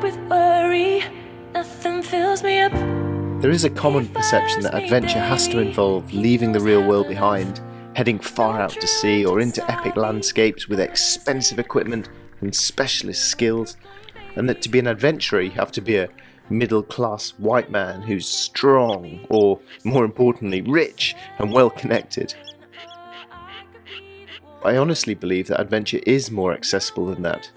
up with worry. Nothing fills me up. There is a common perception that adventure has to involve leaving the real world behind, heading far out to sea or into epic landscapes with expensive equipment and specialist skills, and that to be an adventurer you have to be a middle-class white man who's strong, or more importantly, rich and well-connected. I honestly believe that adventure is more accessible than that.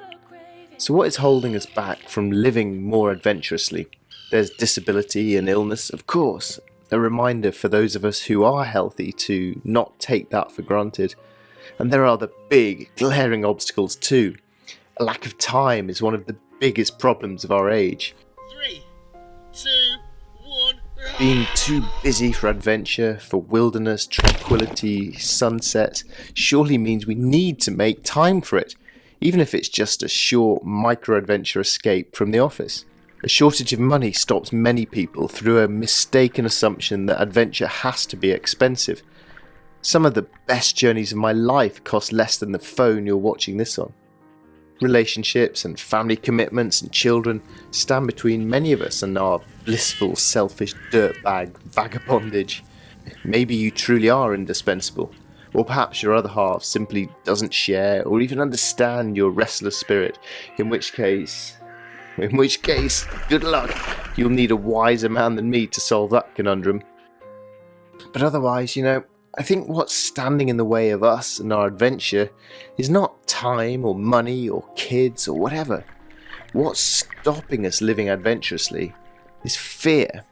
So what is holding us back from living more adventurously? There's disability and illness, of course. A reminder for those of us who are healthy to not take that for granted. And there are the big, glaring obstacles too. A lack of time is one of the biggest problems of our age. 3, 2, 1. Being too busy for adventure, for wilderness, tranquility, sunset, surely means we need to make time for it, even if it's just a short micro-adventure escape from the office. A shortage of money stops many people through a mistaken assumption that adventure has to be expensive. Some of the best journeys of my life cost less than the phone you're watching this on. Relationships and family commitments and children stand between many of us and our blissful, selfish dirtbag vagabondage. Maybe you truly are indispensable, or perhaps your other half simply doesn't share or even understand your restless spirit, in which case, good luck, you'll need a wiser man than me to solve that conundrum. But otherwise, I think what's standing in the way of us and our adventure is not time or money or kids or whatever. What's stopping us living adventurously is fear.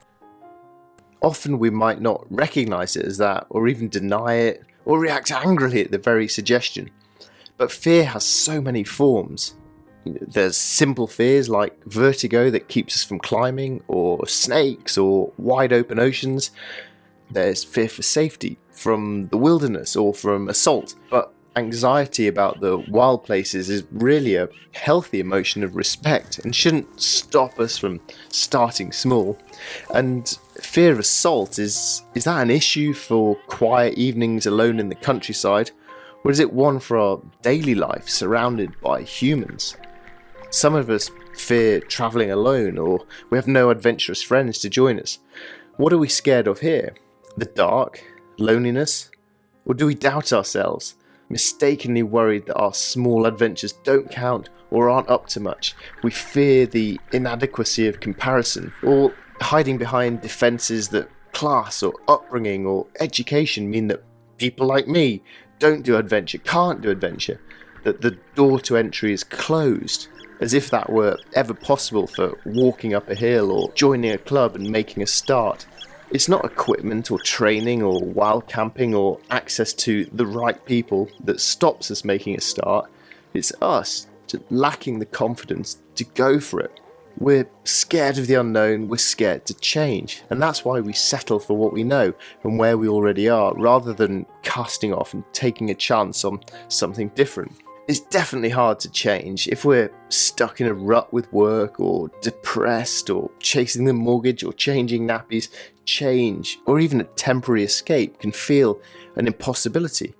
Often we might not recognise it as that, or even deny it, or react angrily at the very suggestion. But fear has so many forms. There's simple fears like vertigo that keeps us from climbing, or snakes, or wide open oceans. There's fear for safety, from the wilderness or from assault, but anxiety about the wild places is really a healthy emotion of respect and shouldn't stop us from starting small. And fear of assault, is that an issue for quiet evenings alone in the countryside, or is it one for our daily life surrounded by humans? Some of us fear travelling alone, or we have no adventurous friends to join us. What are we scared of here? The dark? Loneliness? Or do we doubt ourselves, mistakenly worried that our small adventures don't count or aren't up to much? We fear the inadequacy of comparison, or hiding behind defences that class or upbringing or education mean that people like me don't do adventure, can't do adventure, that the door to entry is closed, as if that were ever possible for walking up a hill or joining a club and making a start. It's not equipment or training or wild camping or access to the right people that stops us making a start. It's us lacking the confidence to go for it. We're scared of the unknown, we're scared to change, and that's why we settle for what we know and where we already are, rather than casting off and taking a chance on something different. It's definitely hard to change if we're stuck in a rut with work, or depressed, or chasing the mortgage, or changing nappies. Change, or even a temporary escape, can feel an impossibility.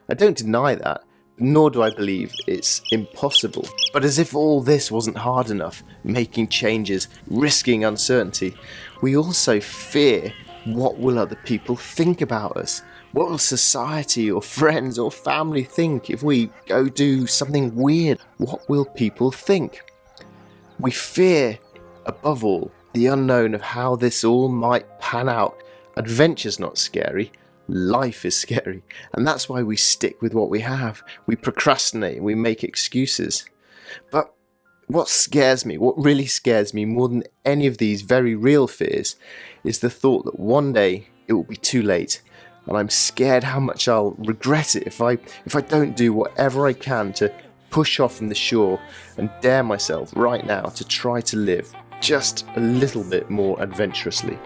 I don't deny that, nor do I believe it's impossible. But as if all this wasn't hard enough, making changes, risking uncertainty, we also fear what will other people think about us. What will society or friends or family think if we go do something weird? What will people think? We fear, above all, the unknown of how this all might pan out. Adventure's not scary, life is scary, and that's why we stick with what we have. We procrastinate and we make excuses. But what scares me, what really scares me more than any of these very real fears, is the thought that one day it will be too late. And I'm scared how much I'll regret it if I don't do whatever I can to push off from the shore and dare myself right now to try to live just a little bit more adventurously.